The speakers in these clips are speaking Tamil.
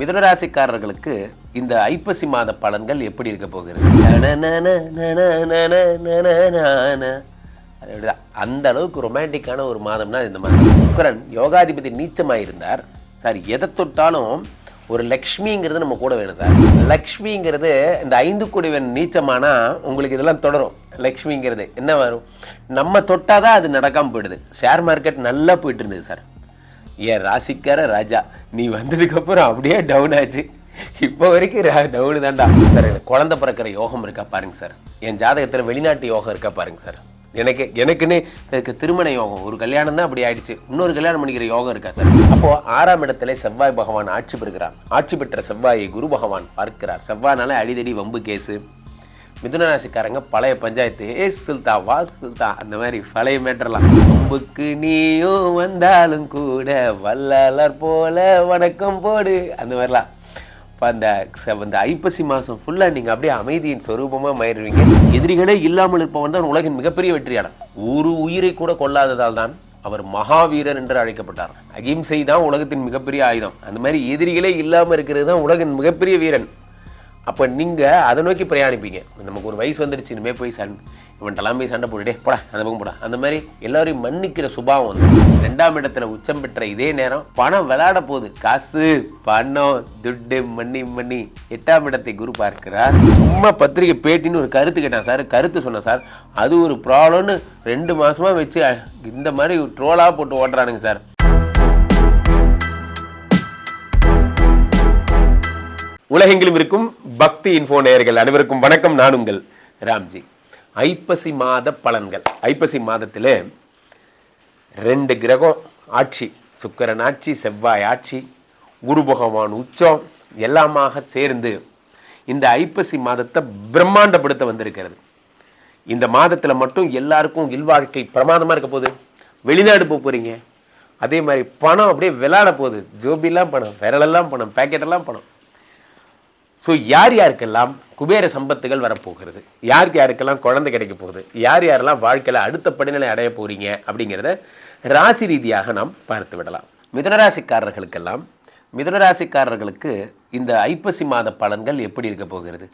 மிதுனராசிக்காரர்களுக்கு இந்த ஐப்பசி மாத பலன்கள் எப்படி இருக்க போகிறது? அந்த அளவுக்கு ரொமான்டிக்கான ஒரு மாதம்னா இந்த மாதம். சுக்கிரன் யோகாதிபதி நீச்சமாயிருந்தார். சார், எதை தொட்டாலும் ஒரு லக்ஷ்மிங்கிறது நம்ம கூட வேணும் சார். லக்ஷ்மிங்கிறது இந்த 5 கோடிவன் நீச்சமானா உங்களுக்கு இதெல்லாம் தொடரும். லக்ஷ்மிங்கிறது என்ன வரும்? நம்ம தொட்டாதான் அது நடக்காம போயிடுது. ஷேர் மார்க்கெட் நல்லா போயிட்டு இருந்தது சார். ஏன் ராசிக்கார ராஜா, நீ வந்ததுக்கு அப்புறம் அப்படியே டவுன் ஆச்சு. இப்போ வரைக்கும் டவுனு தான்டா சார். குழந்தை பிறக்கிற யோகம் இருக்கா பாருங்க சார். என் ஜாதகத்தில் வெளிநாட்டு யோகம் இருக்கா பாருங்க சார். எனக்குன்னு திருமண யோகம், ஒரு கல்யாணம் தான் அப்படி ஆயிடுச்சு. இன்னொரு கல்யாணம் பண்ணிக்கிற யோகம் இருக்கா சார். அப்போ 6ஆம் இடத்துல செவ்வாய் பகவான் ஆட்சி பெறுகிறார். ஆட்சி பெற்ற செவ்வாயை குரு பகவான் பார்க்கிறார். செவ்வாய்னால அடிதடி வம்பு கேஸு. மிதுனராசிக்காரங்க பழைய பஞ்சாயத்து, சுல்தா வா சுல்தா, அந்த மாதிரி பழைய மேட்டர்லாம். வம்புக்கு நீயும் வந்தாலும் கூட வல்லாளர் போல வணக்கம் போடு, அந்த மாதிரிலாம். இப்போ அந்த ஐப்பசி மாதம் ஃபுல்லாக நீங்கள் அப்படியே அமைதியின் சொரூபமாக மாறிடுவீங்க. எதிரிகளே இல்லாமல் இருப்பவன் தான் உலகின் மிகப்பெரிய வெற்றியாளர். ஒரு உயிரை கூட கொள்ளாததால் தான் அவர் மகாவீரர் என்று அழைக்கப்பட்டார். அகிம்சை தான் உலகத்தின் மிகப்பெரிய ஆயுதம். அந்த மாதிரி எதிரிகளே இல்லாமல் இருக்கிறது தான் உலகின் மிகப்பெரிய வீரன். அப்போ நீங்கள் அதை நோக்கி பிரயாணிப்பீங்க. நமக்கு ஒரு வயசு வந்துடுச்சு, இனிமேல் போய் இவன்ட்டெல்லாம் போய் சண்டை போட்டுட்டே போடா, அந்த பக்கம் போடா, அந்த மாதிரி எல்லாரையும் மன்னிக்கிற சுபாவம் வந்து 2ஆம் இடத்துல உச்சம் பெற்ற இதே நேரம் பணம் விளையாட போகுது. காசு, பணம், துட்டு, மண்ணி 8ஆம் இடத்தை குரு பார்க்கிறார். சும்மா பத்திரிகை பேட்டின்னு ஒரு கருத்து கேட்டான் சார். கருத்து சொன்னேன் சார். அது ஒரு ப்ராப்ளம்னு 2 மாசமா வச்சு இந்த மாதிரி ட்ரோலாக போட்டு ஓட்டுறானுங்க சார். உலகெங்கிலும் இருக்கும் பக்தி இன்ஃபோ நேயர்கள் அனைவருக்கும் வணக்கம். நான் உங்கள் ராம்ஜி. ஐப்பசி மாத பலன்கள். ஐப்பசி மாதத்தில் 2 கிரகம் ஆட்சி, சுக்கிரன் ஆட்சி, செவ்வாய் ஆட்சி, குரு பகவான் உச்சம் எல்லாமாக சேர்ந்து இந்த ஐப்பசி மாதத்தை பிரம்மாண்டப்படுத்த வந்திருக்கிறது. இந்த மாதத்தில் மட்டும் எல்லாருக்கும் இல்வாழ்க்கை பிரமாதமாக இருக்க போகுது. வெளிநாடு போகிறீங்க. அதே மாதிரி பணம் அப்படியே விளையாட போகுது. ஜோபிலாம் பணம், விரலெல்லாம் பணம், பேக்கெட்டெல்லாம் பணம். ஸோ யார் யாருக்கெல்லாம் குபேர சம்பத்துகள் வரப்போகிறது, யாருக்கெல்லாம் குழந்தை கிடைக்க போகுது, யாரெல்லாம் வாழ்க்கையில் அடுத்த படிநிலை அடைய போறீங்க அப்படிங்கிறத ராசி ரீதியாக நாம் பார்த்து விடலாம். மிதுனராசிக்காரர்களுக்கு இந்த ஐப்பசி மாத பலன்கள் எப்படி இருக்க போகிறது?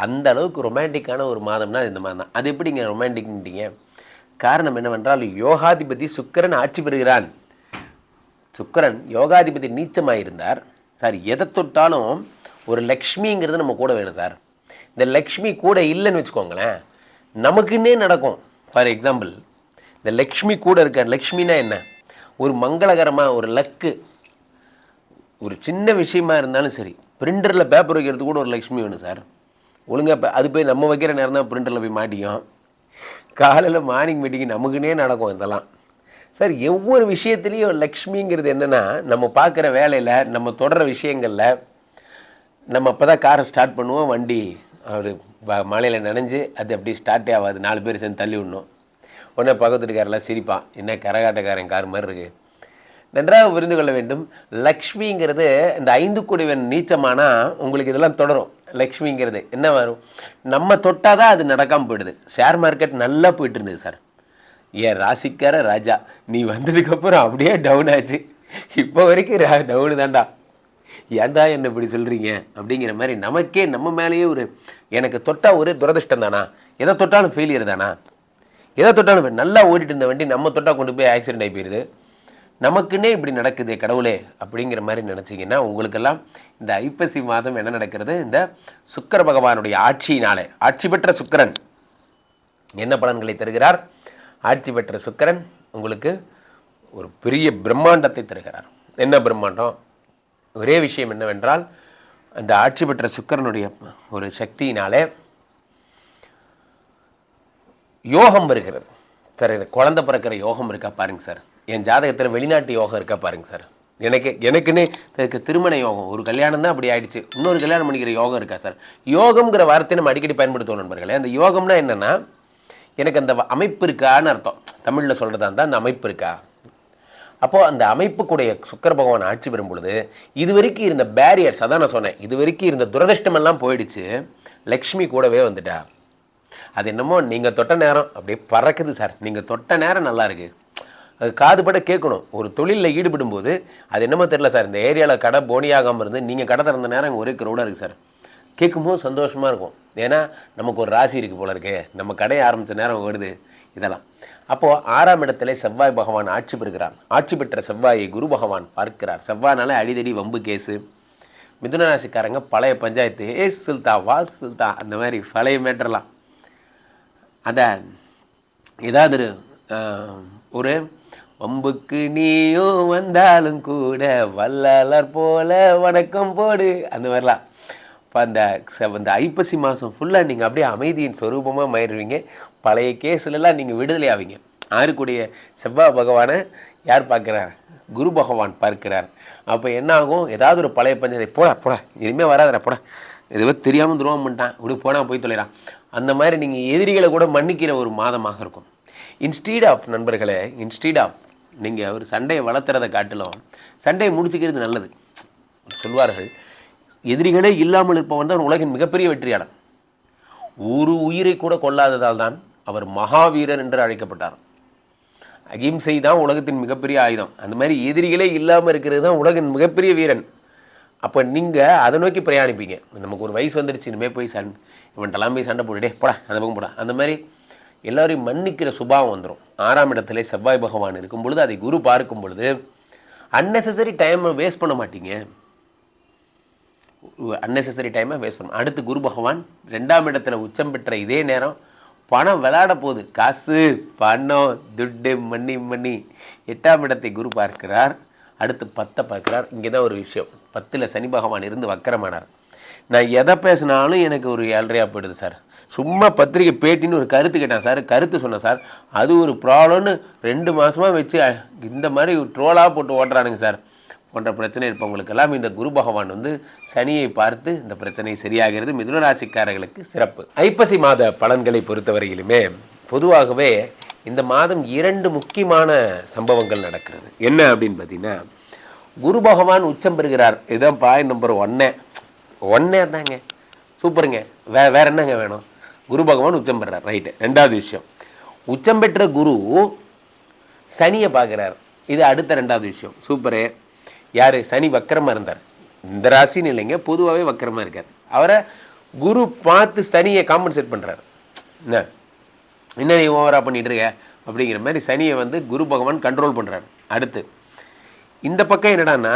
அந்த அளவுக்கு ரொமான்டிக்கான ஒரு மாதம்னா இந்த மாதம் தான். அது எப்படிங்க ரொமான்டிக்ட்டீங்க? காரணம் என்னவென்றால் யோகாதிபதி சுக்கிரன் ஆட்சி பெறுகிறான். சுக்கிரன் யோகாதிபதி நீச்சமாயிருந்தார். சார், எதை தொட்டாலும் ஒரு லக்ஷ்மிங்கிறது நம்ம கூட வேணும் சார். இந்த லக்ஷ்மி கூட இல்லைன்னு வச்சுக்கோங்களேன், நமக்குன்னே நடக்கும். ஃபார் எக்ஸாம்பிள், இந்த லக்ஷ்மி கூட இருக்க. லக்ஷ்மினா என்ன? ஒரு மங்களகரமாக ஒரு லக்கு. ஒரு சின்ன விஷயமா இருந்தாலும் சரி, பிரிண்டரில் பேப்பர் வைக்கிறது கூட ஒரு லக்ஷ்மி வேணும் சார். ஒழுங்காக அது போய் நம்ம வைக்கிற நேரம் தான் பிரிண்டரில் போய் மாட்டிக்கும். காலையில் மார்னிங் மீட்டிங் நமக்குன்னே நடக்கும் இதெல்லாம் சார். ஒவ்வொரு விஷயத்துலேயும் லக்ஷ்மிங்கிறது என்னென்னா, நம்ம பார்க்குற வேலையில், நம்ம தொடர விஷயங்களில், நம்ம அப்போ தான் காரை ஸ்டார்ட் பண்ணுவோம். வண்டி அவர் மழையில் நனைஞ்சு அது அப்படி ஸ்டார்ட்டே ஆகாது. 4 பேர் சேர்ந்து தள்ளி விடணும். உடனே பக்கத்துக்காரெல்லாம் சிரிப்பான், என்ன கரகாட்டக்காரன் கார் மாதிரி இருக்குது. நன்றாக புரிந்து கொள்ள வேண்டும். லக்ஷ்மிங்கிறது இந்த 5 கோடிவன் நீச்சமானா உங்களுக்கு இதெல்லாம் தொடரும். லக்ஷ்மிங்கிறது என்ன வரும்? நம்ம தொட்டாதான் அது நடக்காமல் போயிடுது. ஷேர் மார்க்கெட் நல்லா போயிட்டு இருந்தது சார். ஏன் ராசிக்கார ராஜா, நீ வந்ததுக்கு அப்புறம் அப்படியே டவுன் ஆச்சு. இப்போ வரைக்கும் டவுனு தான்டா. ஏன்டா என்ன இப்படி சொல்றீங்க அப்படிங்கிற மாதிரி நமக்கே நம்ம மேலேயே ஒரு, எனக்கு தொட்டா ஒரே துரதிருஷ்டம் தானா, எதை தொட்டாலும் ஃபெயிலியர் தானா, எதை தொட்டாலும் நல்லா ஓடிட்டு இருந்த வண்டி நம்ம தொட்டா கொண்டு போய் ஆக்சிடென்ட் ஆகி போயிடுது. நமக்குன்னே இப்படி நடக்குது கடவுளே அப்படிங்கிற மாதிரி நினச்சிங்கன்னா, உங்களுக்கெல்லாம் இந்த ஐப்பசி மாதம் என்ன நடக்கிறது? இந்த சுக்கிர பகவானுடைய ஆட்சியினாலே, ஆட்சி பெற்ற சுக்கிரன் என்ன பலன்களை தருகிறார்? ஆட்சி பெற்ற சுக்கிரன் உங்களுக்கு ஒரு பெரிய பிரம்மாண்டத்தை தருகிறார். என்ன பிரம்மாண்டம்? ஒரே விஷயம் என்னவென்றால், அந்த ஆட்சி பெற்ற சுக்கிரனுடைய ஒரு சக்தியினாலே யோகம் வருகிறது சார். குழந்தை பிறக்கிற யோகம் இருக்கா பாருங்க சார். என் ஜாதகத்தில் வெளிநாட்டு யோகம் இருக்கா பாருங்க சார். எனக்குன்னு திருமண யோகம், ஒரு கல்யாணம் தான் அப்படி ஆயிடுச்சு. இன்னொரு கல்யாணம் பண்ணிக்கிற யோகம் இருக்கா சார். யோகம்ங்கிற வார்த்தையை நம்ம அடிக்கடி பயன்படுத்துவோம் நண்பர்களே. அந்த யோகம்னா என்னன்னா, எனக்கு அந்த அமைப்பு இருக்கான்னு அர்த்தம். தமிழில் சொல்கிறதா இருந்தால் அந்த அமைப்பு இருக்கா. அப்போது அந்த அமைப்புக்குடைய சுக்கிர பகவான் ஆட்சி பெறும் பொழுது இது வரைக்கும் இருந்த பேரியர்ஸ், அதான் நான் சொன்னேன், இது வரைக்கும் இருந்த துரதிருஷ்டமெல்லாம் போயிடுச்சு. லக்ஷ்மி கூடவே வந்துட்டா. அது என்னமோ நீங்கள் தொட்ட நேரம் அப்படியே பறக்குது சார். நீங்கள் தொட்ட நேரம் நல்லா இருக்குது. அது காதுபட கேட்கணும். ஒரு தொழிலில் ஈடுபடும் போது அது என்னமோ தெரியல சார், இந்த ஏரியாவில் கடை போனியாகாமல் இருந்து நீங்கள் கடை திறந்த நேரம் ஒரே க்ரௌடாக இருக்குது சார், கேட்கும்போது சந்தோஷமாக இருக்கும். ஏன்னா நமக்கு ஒரு ராசி இருக்குது போல இருக்கு, நம்ம கடையை ஆரம்பித்த நேரம் வருது இதெல்லாம். அப்போது 6ஆம் இடத்துல செவ்வாய் பகவான் ஆட்சி பெறுகிறார். ஆட்சி பெற்ற செவ்வாயை குரு பகவான் பார்க்கிறார். செவ்வாய்னால அடிதடி வம்பு கேஸு, மிதுன ராசிக்காரங்க பழைய பஞ்சாயத்து, சில்தா வா சில்தா, அந்த மாதிரி பழைய மேட்டர்லாம். அதை ஏதாவது ஒரு வம்புக்கு நீயும் வந்தாலும் கூட வல்லாளர் போல வணக்கம் போடு, அந்த மாதிரிலாம். இப்போ அந்த ஐப்பசி மாதம் ஃபுல்லாக நீங்கள் அப்படியே அமைதியின் சொரூபமாக மாறிடுவீங்க. பழைய கேஸ்லலாம் நீங்கள் விடுதலை ஆவீங்க. ஆறுக்குடைய செவ்வாய் பகவானை யார் பார்க்குறார்? குரு பகவான் பார்க்கிறார். அப்போ என்ன ஆகும்? ஏதாவது ஒரு பழைய பஞ்சாயத்தை போடா இனிமேல் வராதரா போடா, எதுவோ தெரியாமல் துரோகம் பண்ணிட்டான், இப்படி போனால் போய் தொலைறான், அந்த மாதிரி நீங்கள் எதிரிகளை கூட மன்னிக்கிற ஒரு மாதமாக இருக்கும். இன்ஸ்டீட் ஆஃப் நண்பர்களே, நீங்கள் ஒரு சண்டையை வளர்த்துறதை காட்டிலும் சண்டையை முடிச்சுக்கிறது நல்லது. சொல்வார்கள், எதிரிகளே இல்லாமல் இருப்பவன் தான் உலகின் மிகப்பெரிய வெற்றியாளர். ஒரு உயிரை கூட கொல்லாததால் தான் அவர் மகாவீரர் என்று அழைக்கப்பட்டார். அகிம்சை தான் உலகத்தின் மிகப்பெரிய ஆயுதம். அந்த மாதிரி எதிரிகளே இல்லாமல் இருக்கிறது தான் உலகின் மிகப்பெரிய வீரன். அப்போ நீங்கள் அதை நோக்கி பிரயாணிப்பீங்க. நமக்கு ஒரு வயசு வந்துடுச்சு, இனிமேல் போய் இவன்ட்டெல்லாம் போய் சண்டை போட்டுட்டே போடா, அந்த பக்கம் போடா, அந்த மாதிரி எல்லோரையும் மன்னிக்கிற சுபாவம் வந்துடும். 6ஆம் இடத்துல செவ்வாய் பகவான் இருக்கும் பொழுது, அதை குரு பார்க்கும் பொழுது அன்னெசரி டைமை வேஸ்ட் பண்ண மாட்டீங்க. அன்னெசரி டைமை வேஸ்ட் பண்ண. அடுத்து குரு பகவான் 2ஆம் இடத்துல உச்சம் பெற்ற இதே நேரம் பணம் விளையாட போகுது. காசு, பணம், துட்டு, மணி. 8ஆம் இடத்தை குரு பார்க்கிறார். அடுத்து 10 பார்க்கிறார். இங்கே தான் ஒரு விஷயம், 10ல் சனி பகவான் இருந்து வக்கரமானார். நான் எதை பேசினாலும் எனக்கு ஒரு 7.5 போயிடுது சார். சும்மா பத்திரிக்கை பேட்டின்னு ஒரு கருத்து கேட்டேன் சார், கருத்து சொன்னேன் சார், அது ஒரு ப்ராப்ளம்னு 2 மாதமாக வச்சு இந்த மாதிரி ட்ரோலாக போட்டு ஓட்டுறானுங்க சார் போன்ற பிரச்சனை இருப்பவங்களுக்கெல்லாம் இந்த குரு பகவான் சனியை பார்த்து இந்த பிரச்சனை சரியாகிறது. மிதுன ராசிக்காரர்களுக்கு சிறப்பு. ஐப்பசி மாத பலன்களை பொறுத்தவரையிலுமே பொதுவாகவே இந்த மாதம் 2 முக்கியமான சம்பவங்கள் நடக்கிறது. என்ன அப்படின்னு பார்த்தீங்கன்னா, குரு பகவான் உச்சம் பெறுகிறார். இதுதான் பாயிண்ட் நம்பர் 1 தாங்க, சூப்பருங்க. வேற என்னங்க வேணும்? குரு பகவான் உச்சம் பெறுறார், ரைட்டு. 2வது விஷயம், உச்சம் பெற்ற குரு சனியை பார்க்குறார். இது அடுத்த 2வது விஷயம், சூப்பரு. யார்? சனி வக்கரமாக இருந்தார். இந்த ராசின்னு இல்லைங்க, பொதுவாகவே வக்கரமாக இருக்கார். அவரை குரு பார்த்து சனியை காம்பன்சேட் பண்ணுறாரு. என்ன நீ ஓவராக பண்ணிட்டு இருக்க அப்படிங்கிற மாதிரி சனியை குரு பகவான் கண்ட்ரோல் பண்ணுறாரு. அடுத்து இந்த பக்கம் என்னடான்னா,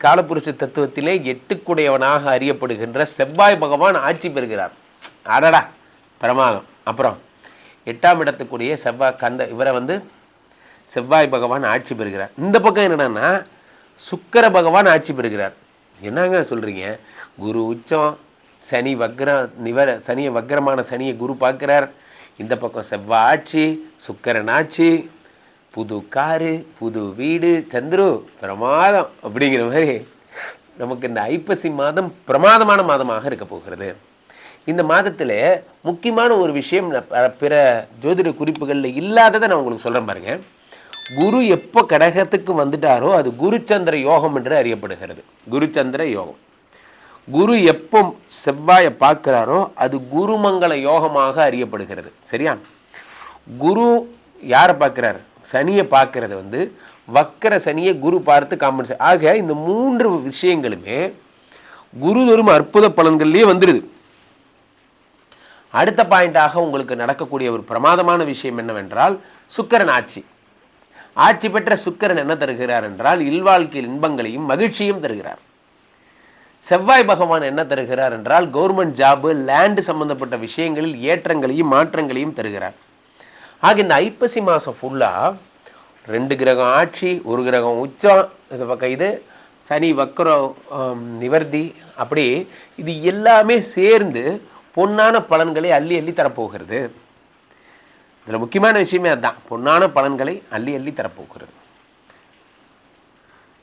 காலப்புருஷ தத்துவத்திலே 8குடையவனாக அறியப்படுகின்ற செவ்வாய் பகவான் ஆட்சி பெறுகிறார். அடடா பிரமாதம். அப்புறம் 8ஆம் இடத்துக்குரிய இவரை செவ்வாய் பகவான் ஆட்சி பெறுகிறார். இந்த பக்கம் என்னடான்னா, சுக்கிர பகவான் ஆட்சி பெறுகிறார். என்னங்க சொல்கிறீங்க? குரு உச்சம், சனி சனியை வக்கரமான சனியை குரு பார்க்கிறார். இந்த பக்கம் செவ்வாய் ஆட்சி, சுக்கிரன் ஆட்சி, புது காரு, புது வீடு, சந்துரு பிரமாதம் அப்படிங்கிற மாதிரி நமக்கு இந்த ஐப்பசி மாதம் பிரமாதமான மாதமாக இருக்க போகிறது. இந்த மாதத்தில் முக்கியமான ஒரு விஷயம் பிற ஜோதிட குறிப்புகளில் இல்லாததை நான் உங்களுக்கு சொல்கிறேன் பாருங்க. குரு எப்போ கடகத்துக்கு வந்துட்டாரோ அது குருச்சந்திர யோகம் என்று அறியப்படுகிறது. குருச்சந்திர யோகம். குரு எப்போ செவ்வாயை பார்க்கிறாரோ அது குருமங்கள யோகமாக அறியப்படுகிறது. சரியா? குரு யாரை பார்க்கிறார்? சனியை பார்க்கறது வக்கர சனியை குரு பார்த்து காம்பன்சேட். ஆக இந்த 3 விஷயங்களுமே குரு தரும் அற்புத பலன்கள்லேயே வந்துடுது. அடுத்த பாயிண்டாக உங்களுக்கு நடக்கக்கூடிய ஒரு பிரமாதமான விஷயம் என்னவென்றால், சுக்கிரன் ஆட்சி பெற்ற சுக்கிரன் என்ன தருகிறார் என்றால், இல்வாழ்க்கையில் இன்பங்களையும் மகிழ்ச்சியும் தருகிறார். செவ்வாய் பகவான் என்ன தருகிறார் என்றால், கவர்மெண்ட் ஜாபு, லேண்டு சம்பந்தப்பட்ட விஷயங்களில் ஏற்றங்களையும் மாற்றங்களையும் தருகிறார். ஆக இந்த ஐப்பசி மாதம் ஃபுல்லாக 2 கிரகம் ஆட்சி, 1 கிரகம் உச்சம், இது பக்கம் இது சனி வக்கரம் நிவர்த்தி, அப்படி இது எல்லாமே சேர்ந்து பொன்னான பலன்களை அள்ளி அள்ளி தரப்போகிறது. இதில் முக்கியமான விஷயமே அதுதான், பொன்னான பலன்களை அள்ளி அள்ளி தரப்போகிறது.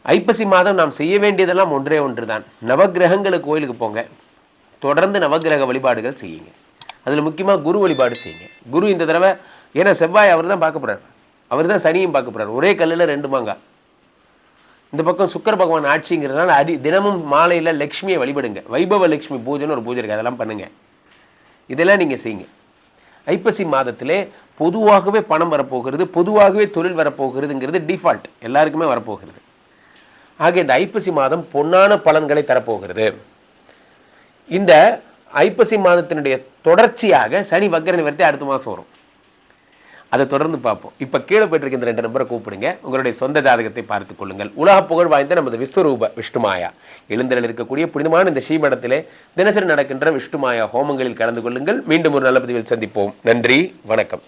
ஐப்பசி மாதம் நாம் செய்ய வேண்டியதெல்லாம் ஒன்று தான். நவகிரகங்களுக்கு கோயிலுக்கு போங்க, தொடர்ந்து நவகிரக வழிபாடுகள் செய்யுங்க. அதில் முக்கியமாக குரு வழிபாடு செய்யுங்க. குரு இந்த தடவை, ஏன்னா செவ்வாய் அவர் தான் பார்க்க போகிறார், அவர் தான் சனியும் பார்க்க போகிறார். ஒரே கல்லில் 2 மாங்காய். இந்த பக்கம் சுக்கிர பகவான் ஆட்சிங்கிறதுனால தினமும் மாலையில் லக்ஷ்மியை வழிபடுங்க. வைபவ லக்ஷ்மி பூஜைன்னு ஒரு பூஜை இருக்குது, அதெல்லாம் பண்ணுங்க. இதெல்லாம் நீங்கள் செய்யுங்க. ஐப்பசி மாதத்திலே பொதுவாகவே பணம் வரப்போகிறது, பொதுவாகவே தொழில் வரப்போகிறதுங்கிறது டிஃபால்ட், எல்லாருக்குமே வரப்போகிறது. ஆக இந்த ஐப்பசி மாதம் பொன்னான பலன்களை தரப்போகிறது. இந்த ஐப்பசி மாதத்தினுடைய தொடர்ச்சியாக சனி வக்ர நிவர்த்தி அடுத்த மாதம் வரும். அதை தொடர்ந்து பார்ப்போம். இப்போ கீழே போயிட்டு இந்த 2 நம்பரை கூப்பிடுங்க, உங்களுடைய சொந்த ஜாதகத்தை பார்த்துக் கொள்ளுங்கள். உலக புகழ் வாய்ந்த நமது விஸ்வரூப விஷ்ணுமாயா எழுந்தரில் இருக்கக்கூடிய புனிதமான இந்த ஸ்ரீமடத்திலே தினசரி நடக்கின்ற விஷ்ணுமாயா ஹோமங்களில் கலந்து கொள்ளுங்கள். மீண்டும் ஒரு நல்ல பதிவில் சந்திப்போம். நன்றி, வணக்கம்.